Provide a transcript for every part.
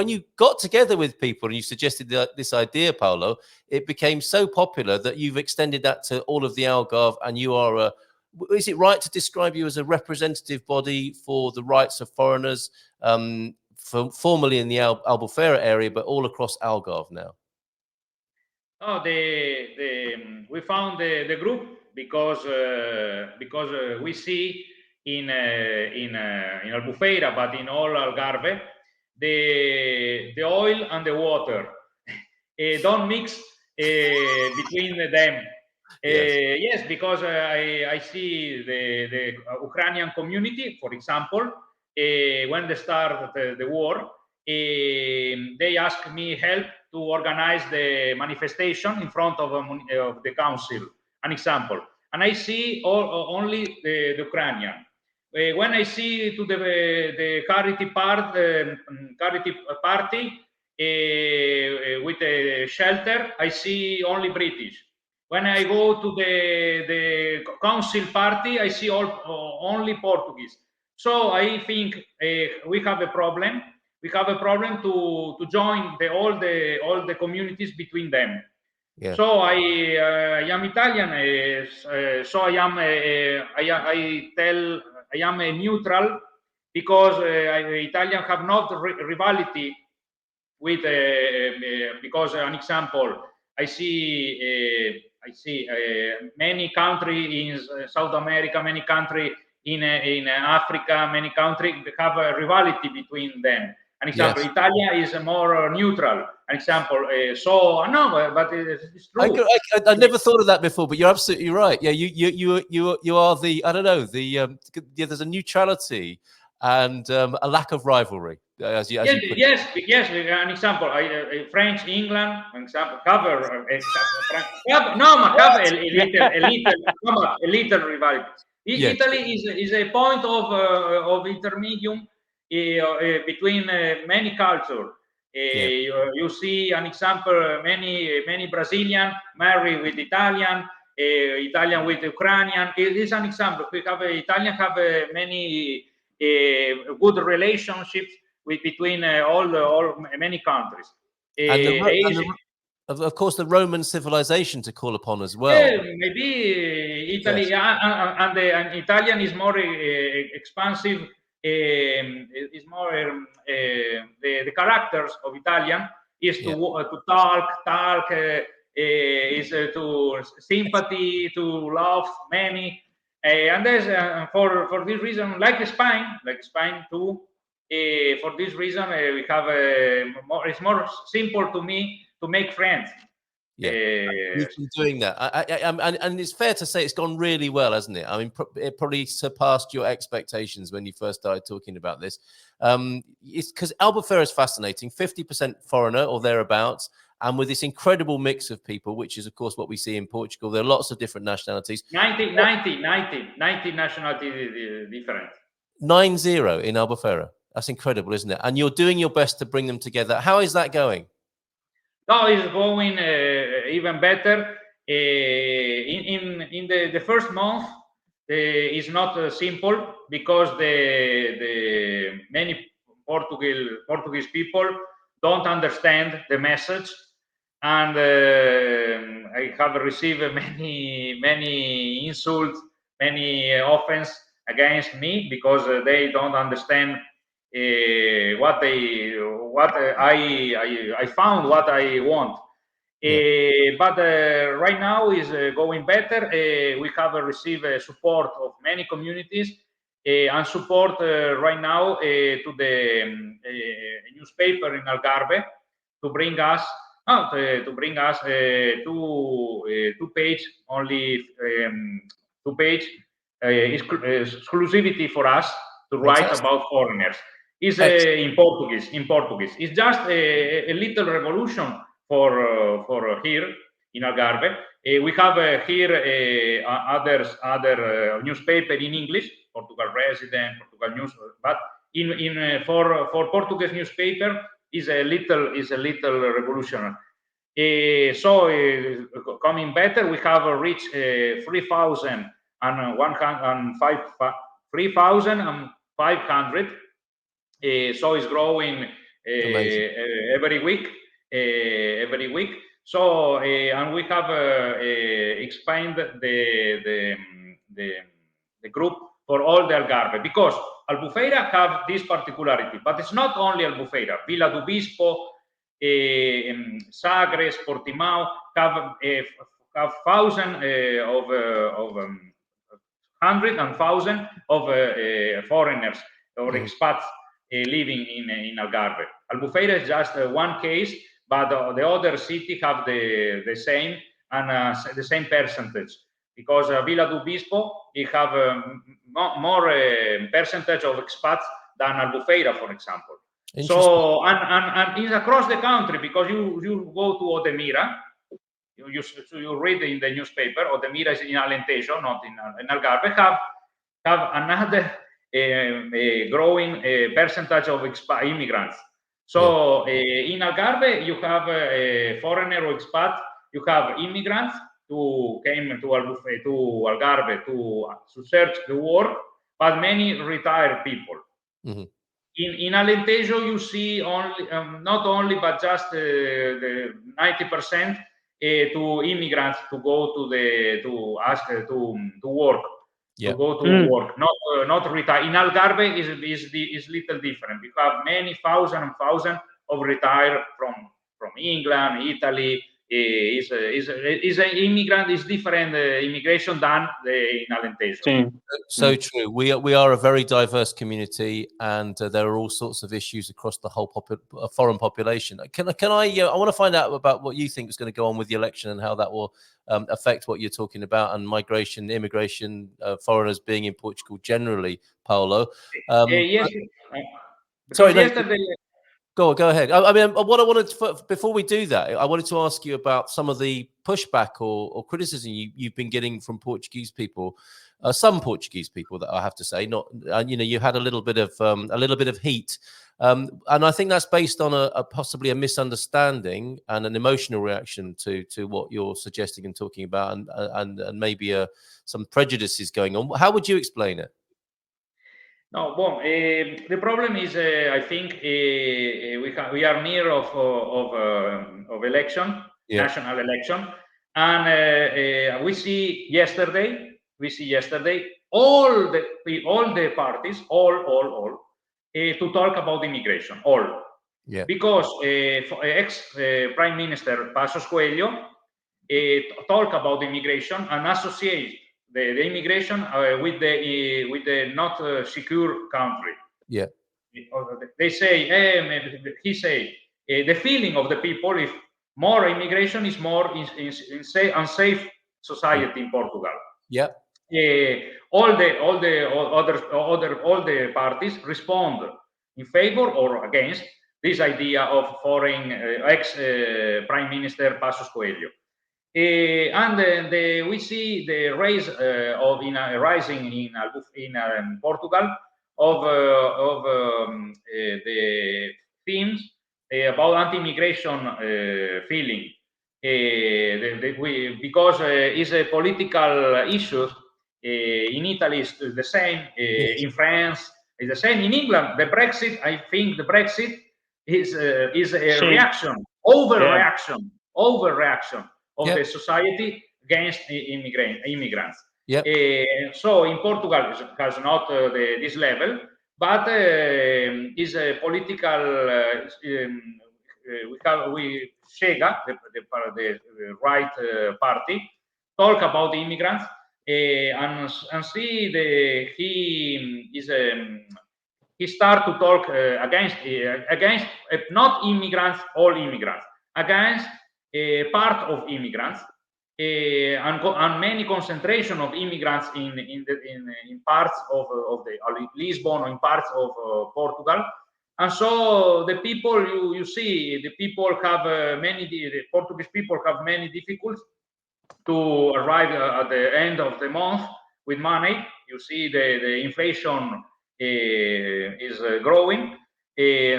when you got together with people and you suggested this idea, Paolo, it became so popular that you've extended that to all of the Algarve, and you are is it right to describe you as a representative body for the rights of foreigners, formerly in the Albufeira area, but all across Algarve now? Oh, we found the group because we see in Albufeira, but in all Algarve, the oil and the water don't mix between them. Yes, because I see the Ukrainian community, for example, when they start the war, they ask me help to organize the manifestation in front of the council, an example. And I see only the Ukrainian. When I see to the charity party with a shelter, I see only British. When I go to the council party, I see only Portuguese. So I think we have a problem. We have a problem to join all the communities between them. Yeah. So I am Italian. So I am a neutral because Italian have not rivalry with because an example I see many country in South America, many country in Africa, many countries have a rivalry between them. An example, yes. Italia is more neutral. An example, so no, but it's true. I never thought of that before, but you're absolutely right. Yeah, you are the, I don't know, there's a neutrality and a lack of rivalry. Yes. An example, French, England, an example, cover a little rivalry. Yes. Italy is a point of intermedium between many cultures. You see an example, many Brazilian marry with Italian, Italian with Ukrainian. It is an example. Italian have many good relationships between many countries. Of course, the Roman civilization to call upon as well. Yeah, maybe Italy, yes. and Italian is more expansive. Is more the characters of Italian is to talk, is to sympathy, to love many, and there's for this reason, like Spain too. For this reason, we have it's more simple to me to make friends. Yeah, you've been doing that, and it's fair to say it's gone really well, hasn't it? I mean, it probably surpassed your expectations when you first started talking about this. It's because Albufeira is fascinating, 50% foreigner or thereabouts, and with this incredible mix of people, which is, of course, what we see in Portugal. There are lots of different nationalities. 90 nationalities different. 90 in Albufeira. That's incredible, isn't it? And you're doing your best to bring them together. How is that going? No, it's going even better. In the first month, it's not simple because the many Portuguese people don't understand the message, and I have received many insults, many offense against me because they don't understand what I found, what I want. But right now is going better. We have received support of many communities and support right now to the newspaper in Algarve to bring us two page only 2 page exclusivity for us to write about foreigners. Is in Portuguese. It's just a little revolution for here in Algarve. We have here other newspaper in English, Portugal Resident, Portugal News, but in for Portuguese newspaper is a little revolution. So coming better, we have reached 3,500. So it's growing every week. So and we have expanded the group for all the Algarve, because Albufeira have this particularity, but it's not only Albufeira. Villa d'Ubispo, Sagres, Portimao have thousand hundred and thousand of foreigners or expats living in Algarve. Albufeira is just one case, but the other city have the same and the same percentage, because Villa d'Ubispo it have more percentage of expats than Albufeira, for example. So and it's across the country, because you go to Odemira, you read in the newspaper, Odemira is in Alentejo, not in Algarve, have another growing percentage of immigrants. So in Algarve you have foreigner or expat, you have immigrants who came to Algarve to search the work, but many retired people. In Alentejo, you see only not only, but just the 90% to immigrants to go to ask to work, to go to work, not retire. In Algarve is little different. We have many thousand of retired from England, Italy. Is an immigrant, is different immigration than in Alentejo. So true. We are a very diverse community, and there are all sorts of issues across the whole foreign population. Can I? I want to find out about what you think is going to go on with the election and how that will affect what you're talking about, and migration, immigration, foreigners being in Portugal generally. Paolo. Yes. Sorry. Yesterday. Go ahead. I mean, what I wanted to, before we do that, I wanted to ask you about some of the pushback or criticism you've been getting from Portuguese people, some Portuguese people, that I have to say, not you had a little bit of heat, and I think that's based on a possibly a misunderstanding and an emotional reaction to what you're suggesting and talking about, and maybe some prejudices going on. How would you explain it? No, well, the problem is, I think we are near of election, national election, and we see yesterday all the parties, all to talk about immigration, all, because ex Prime Minister Passos Coelho talk about immigration and associate the immigration with the not secure country. They say, he say, the feeling of the people, if more immigration is more unsafe society in Portugal. All the parties respond in favor or against this idea of foreign ex Prime Minister Passos Coelho. And we see the rising in Portugal of the themes about anti-immigration feeling, because it's a political issue. In Italy is the same, in France is the same, in England the Brexit, I think the Brexit is a reaction, overreaction of the society against immigrants. So in Portugal it has not this level, but is a political. We Chega, the right party, talk about the immigrants and see he start to talk against not immigrants, all immigrants, against part of immigrants, and many concentration of immigrants in parts of the Lisbon, or in parts of Portugal. And so the people, you see, the people have the Portuguese people have many difficulties to arrive at the end of the month with money. You see the inflation is growing.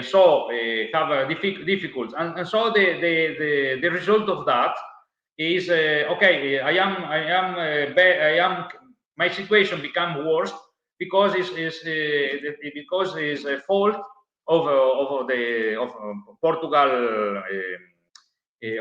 So have difficulties, and so the result of that is okay. My situation become worse because it's a fault Portugal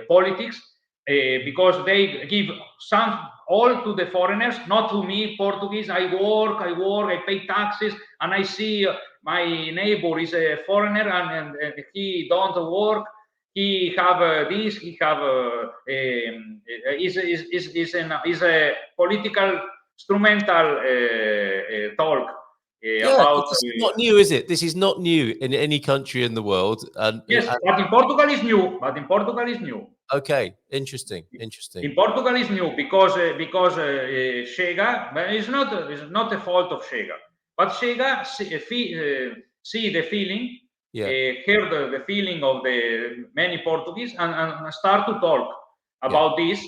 politics, because they give some all to the foreigners, not to me, Portuguese. I work, I pay taxes, and I see my neighbor is a foreigner and he don't work. He have this. He have is a political instrumental talk. About this is not new, is it? This is not new in any country in the world. Yes, but in Portugal is new. Okay, interesting. In Portugal is new because Chega, but it's not a fault of Chega, but Chega see the feeling, hear the feeling of the many Portuguese and start to talk about this.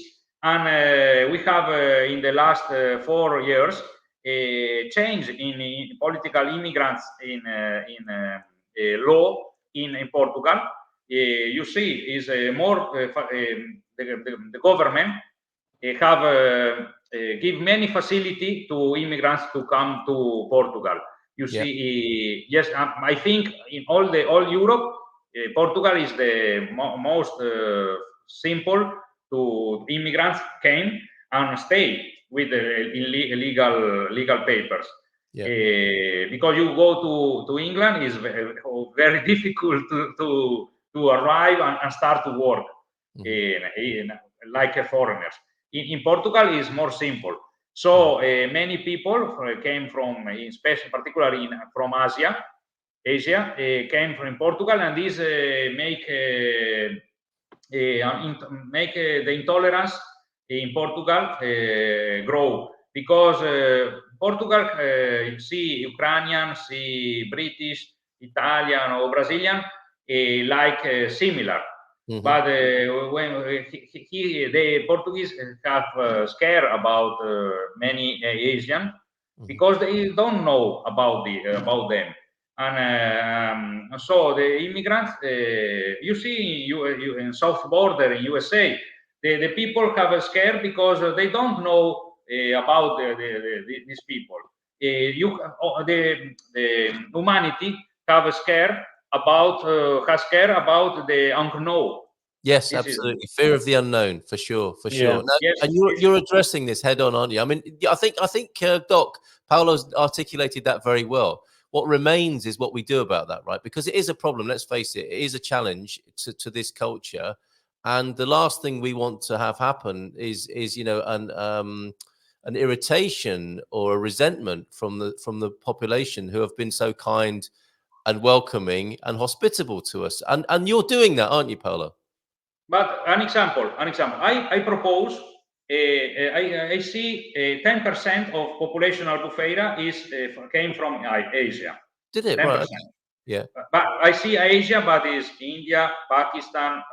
And we have in the last 4 years change in political immigrants in law in Portugal. You see, is more the government have give many facility to immigrants to come to Portugal. You see, yes, I think in all Europe, Portugal is the most simple to immigrants came and stay with legal papers. Because you go to England is very difficult to arrive and start to work like a foreigners. In Portugal is more simple. So many people came from, particularly from Asia, came from Portugal, and this make the intolerance in Portugal grow, because Portugal see Ukrainian, see British, Italian or Brazilian like similar. But when the Portuguese have scared about many Asian, because they don't know about them. And so the immigrants, you see, you in south border in USA, the people have a scare because they don't know about these people. The humanity have a scare about the unknown. Yes, absolutely. Fear of the unknown, for sure, for sure. Now, yes, and you're addressing this head on, aren't you? I mean, I think Doc Paolo's articulated that very well. What remains is what we do about that, right? Because it is a problem. Let's face it; it is a challenge to this culture, and the last thing we want to have happen is an irritation or a resentment from the population who have been so kind and welcoming and hospitable to us. And you're doing that, aren't you, Paolo? But an example. I propose. I see 10% of population Albufeira came from Asia. Did it? 10%. Right. Yeah. But I see Asia, but is India, Pakistan,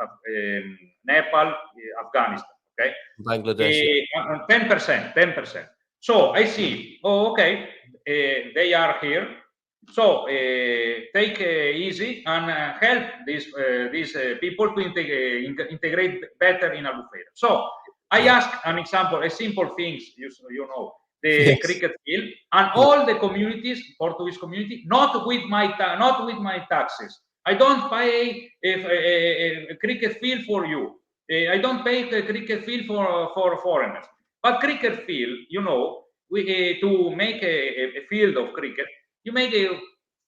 Nepal, Afghanistan. Okay. Bangladesh. 10%. So I see. Oh, okay. They are here. So take easy and help these people to integrate better in Albufeira. So I ask an example, a simple things, you know, the cricket field and all the communities, Portuguese community, not with my taxes. I don't pay a cricket field for you. I don't pay the cricket field for foreigners. But cricket field, you know, to make a field of cricket, you make a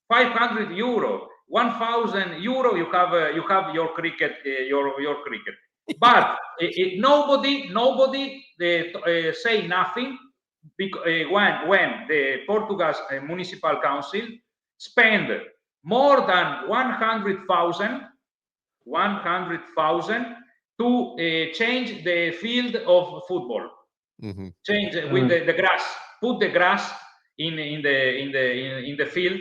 500 euro, 1,000 euro. You have your cricket, your cricket. But nobody say nothing because when the Portugal's municipal council spend more than 100,000 to change the field of football. Change with the grass. Put the grass in the field.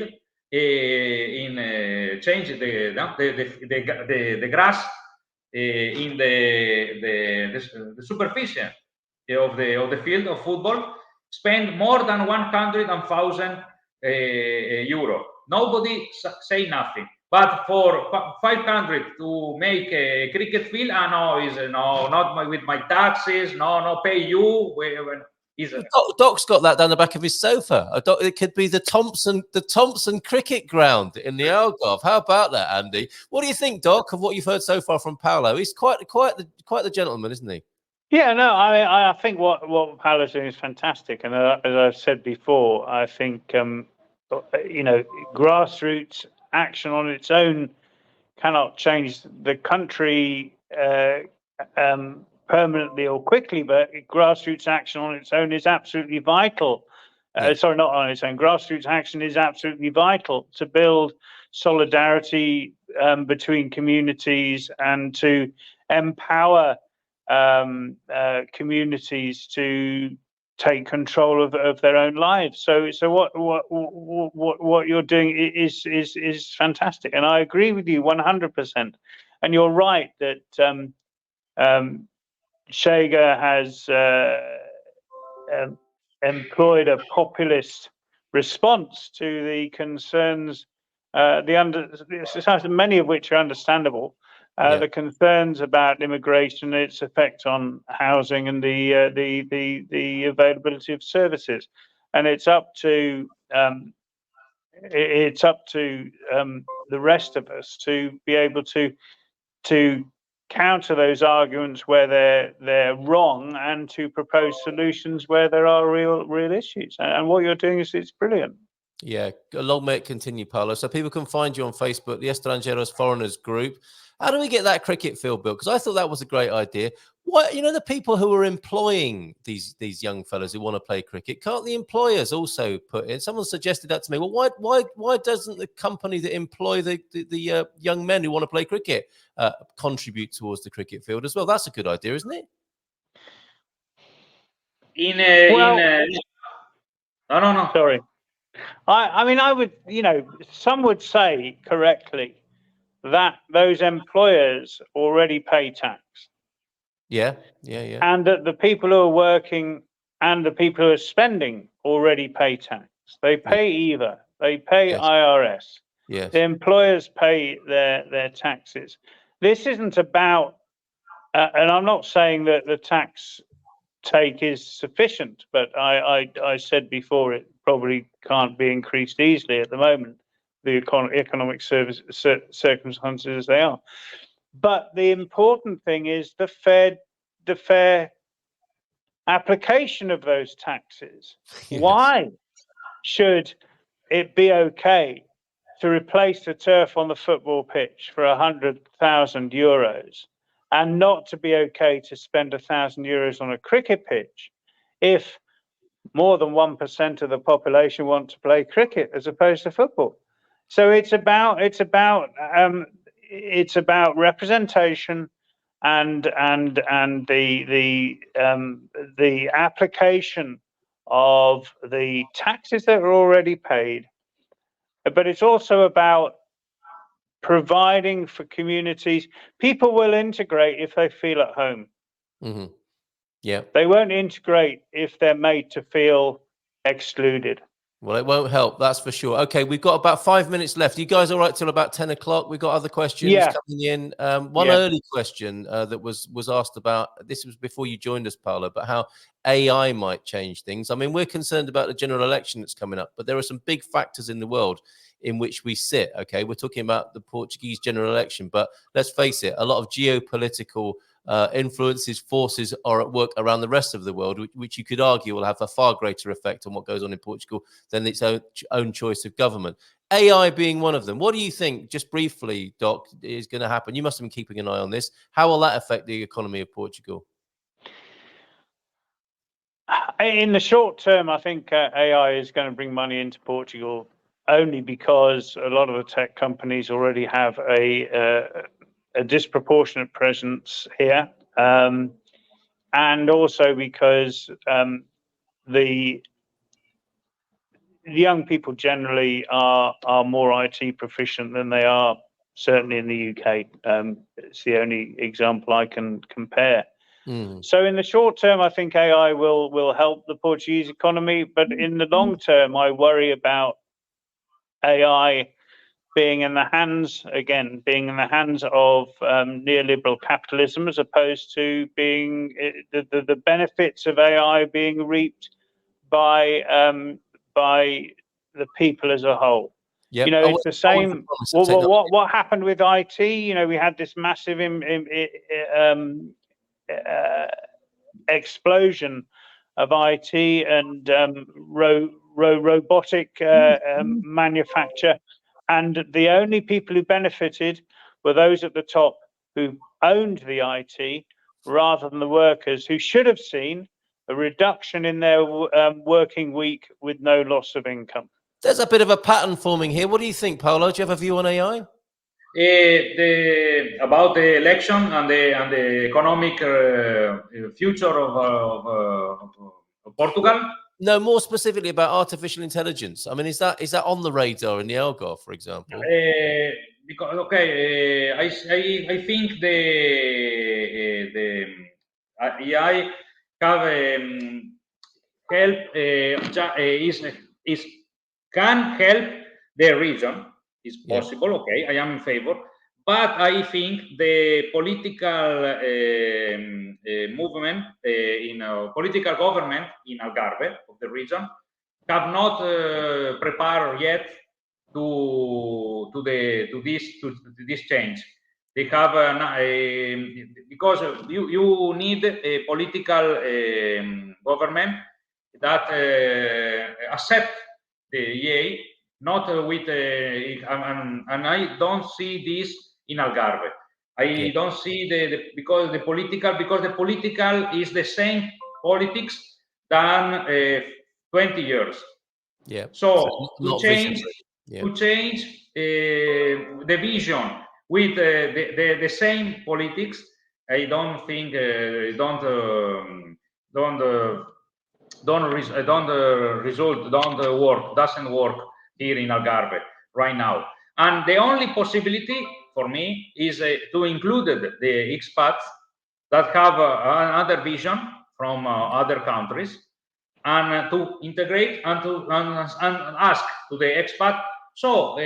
Change the grass in the superficie of the field of football. Spend more than 100,000 euro. Nobody say nothing. But for 500 to make a cricket field, no, not with my taxes. No, pay you. Doc's got that down the back of his sofa. It could be the Thompson cricket ground in the Algarve. How about that, Andy? What do you think, Doc, of what you've heard so far from Paolo? He's quite the gentleman, isn't he? Yeah, no, I think what Paolo's doing is fantastic, and as I've said before, I think grassroots action on its own cannot change the country permanently or quickly, but grassroots action on its own is absolutely vital. Sorry, not on its own. Grassroots action is absolutely vital to build solidarity between communities and to empower communities to take control of their own lives. So what you're doing is fantastic, and I agree with you 100%. And you're right that Chega has employed a populist response to the concerns, many of which are understandable. The concerns about immigration, its effect on housing, and the availability of services, and it's up to the rest of us to be able to counter those arguments where they're wrong, and to propose solutions where there are real issues. And what you're doing is brilliant. Yeah, long may it continue, Paolo. So people can find you on Facebook, the Estrangeros Foreigners Group. How do we get that cricket field built? Because I thought that was a great idea. What, the people who are employing these young fellas who want to play cricket, can't the employers also put in? Someone suggested that to me. Well, why doesn't the company that employ the young men who want to play cricket contribute towards the cricket field as well? That's a good idea, isn't it? No. Sorry. I mean, I would, some would say correctly that those employers already pay tax. Yeah. And that the people who are working and the people who are spending already pay tax. They pay EVA. They pay IRS. Yes. The employers pay their taxes. This isn't about, and I'm not saying that the tax take is sufficient, but I said before it probably can't be increased easily at the moment, the economic circumstances as they are. But the important thing is the fair application of those taxes. Yes. Why should it be okay to replace the turf on the football pitch for €100,000 and not to be okay to spend €1,000 on a cricket pitch if more than 1% of the population want to play cricket as opposed to football? So it's about representation and the application of the taxes that are already paid, but it's also about providing for communities. People will integrate if they feel at home. Mm-hmm. Yeah, they won't integrate if they're made to feel excluded. Well, it won't help, that's for sure. Okay, we've got about 5 minutes left. You guys all right till about 10 o'clock? We've got other questions coming in. One early question that was asked about, this was before you joined us, Paolo, but how AI might change things. I mean, we're concerned about the general election that's coming up, but there are some big factors in the world in which we sit, okay? We're talking about the Portuguese general election, but let's face it, a lot of geopolitical influences, forces are at work around the rest of the world, which you could argue will have a far greater effect on what goes on in Portugal than its own choice of government. AI being one of them. What do you think, just briefly, Doc, is going to happen? You must have been keeping an eye on this. How will that affect the economy of Portugal? In the short term, I think AI is going to bring money into Portugal only because a lot of the tech companies already have a disproportionate presence here, and also because the young people generally are more IT proficient than they are certainly in the UK. It's the only example I can compare. So in the short term, I think AI will help the Portuguese economy, but in the long term, I worry about AI being in the hands of neoliberal capitalism, as opposed to being the benefits of AI being reaped by the people as a whole. Yep. You know, it's the same. What happened with IT? You know, we had this massive explosion of IT and robotic manufacture, and the only people who benefited were those at the top who owned the IT, rather than the workers, who should have seen a reduction in their working week with no loss of income. There's a bit of a pattern forming here. What do you think, Paolo? Do you have a view on AI? About the election and the economic future of Portugal? No, more specifically about artificial intelligence. I mean, is that on the radar in the Algarve, for example? Because I think the AI have help can help the region. Is possible. Yeah. Okay, I am in favor, but I think the political movement in political government in Algarve of the region have not prepared yet to this change. They have because you need a political government that accept the EA, not with and I don't see this in Algarve. I don't see because the political is the same politics than 20 years. Yeah. So to change the vision with the same politics, I don't think don't work, doesn't work here in Algarve right now. And the only possibility for me is to include the expats that have another vision from other countries, and to integrate and ask to the expat, so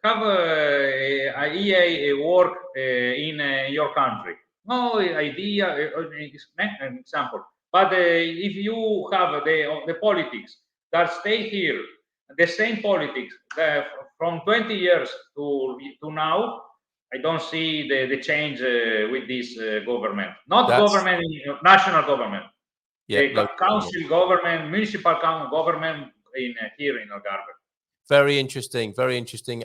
have a EA work in your country. No idea, an example. But if you have the politics that stay here, the same politics from 20 years to now, I don't see the change with this government. Government, national government. Yeah, council government, municipal government here in Algarve. Very interesting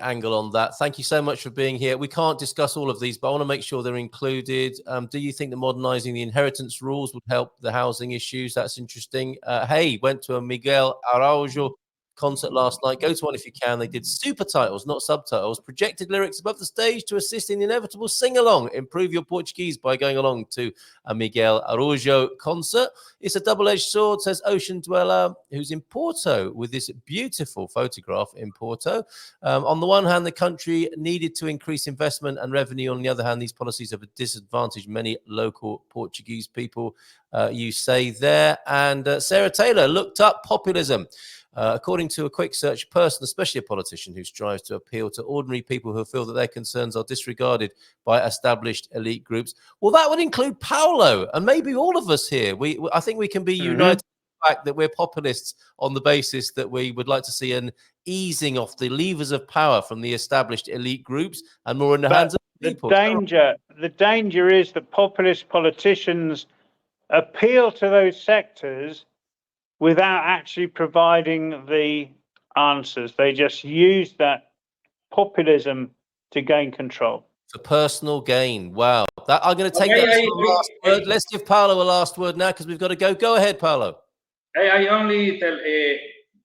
angle on that. Thank you so much for being here. We can't discuss all of these, but I want to make sure they're included. Do you think that modernizing the inheritance rules would help the housing issues? That's interesting. Hey, went to a Miguel Araujo concert last night. Go to one if you can. They did super titles, not subtitles, projected lyrics above the stage to assist in the inevitable sing-along. Improve your Portuguese by going along to a Miguel Araujo concert. It's a double-edged sword, says Ocean Dweller, who's in Porto with this beautiful photograph in Porto. On the one hand, the country needed to increase investment and revenue. On the other hand, these policies have disadvantaged many local Portuguese people, you say there. And Sarah Taylor looked up populism. According to a quick search, a person, especially a politician, who strives to appeal to ordinary people who feel that their concerns are disregarded by established elite groups. Well, that would include Paolo and maybe all of us here. I think we can be united in the fact that we're populists on the basis that we would like to see an easing off the levers of power from the established elite groups and more in the hands of people. The danger is that populist politicians appeal to those sectors without actually providing the answers. They just use that populism to gain control. For personal gain. Wow. I'm going to take that as the last word. Let's give Paolo a last word now because we've got to go. Go ahead, Paolo. I only tell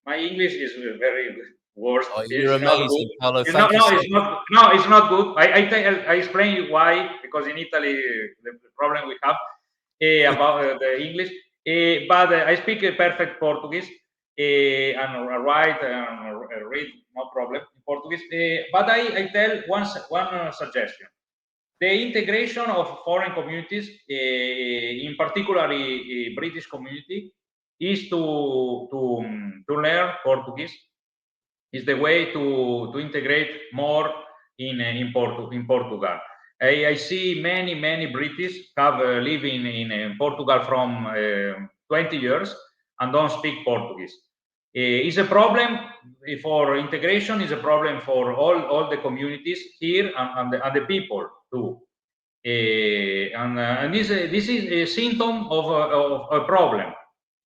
my English is very worse. Oh, you're amazing, Paolo. It's not good. I explain you why, because in Italy, the problem we have about the English. But I speak perfect Portuguese and write and read, no problem in Portuguese. But I tell one suggestion: the integration of foreign communities, in particular British community, is to learn Portuguese is the way to integrate more in Portugal. I see many British have living in Portugal from 20 years and don't speak Portuguese. It's a problem for integration. Is a problem for all the communities here and the people too. And this is a symptom of a problem,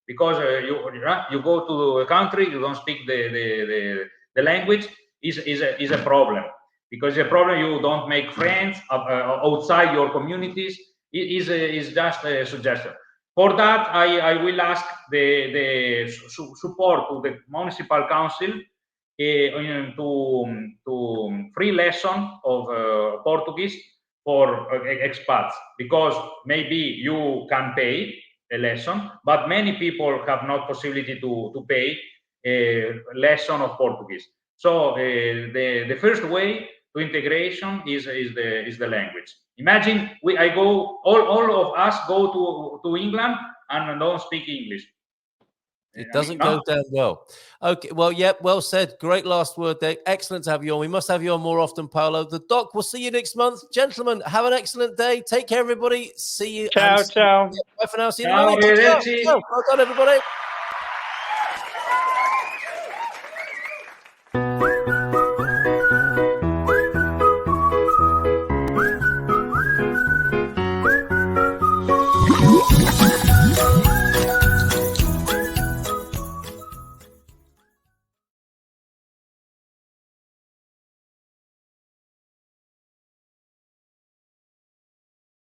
because you go to a country, you don't speak the language, is a problem, because a problem you don't make friends outside your communities. Is just a suggestion. For that, I will ask the support to the municipal council to free lesson of Portuguese for expats, because maybe you can pay a lesson, but many people have not possibility to pay a lesson of Portuguese. So the first way to integration is the language. Imagine all of us go to England and don't speak English. It doesn't go down well. Okay, well, yeah, well said. Great last word there. Excellent to have you on. We must have you on more often, Paolo. The Doc, we'll see you next month. Gentlemen, have an excellent day. Take care, everybody. See you. Ciao, ciao. Bye for now. See you Ciao, in the week. arrivederci. Ciao. Well done, everybody.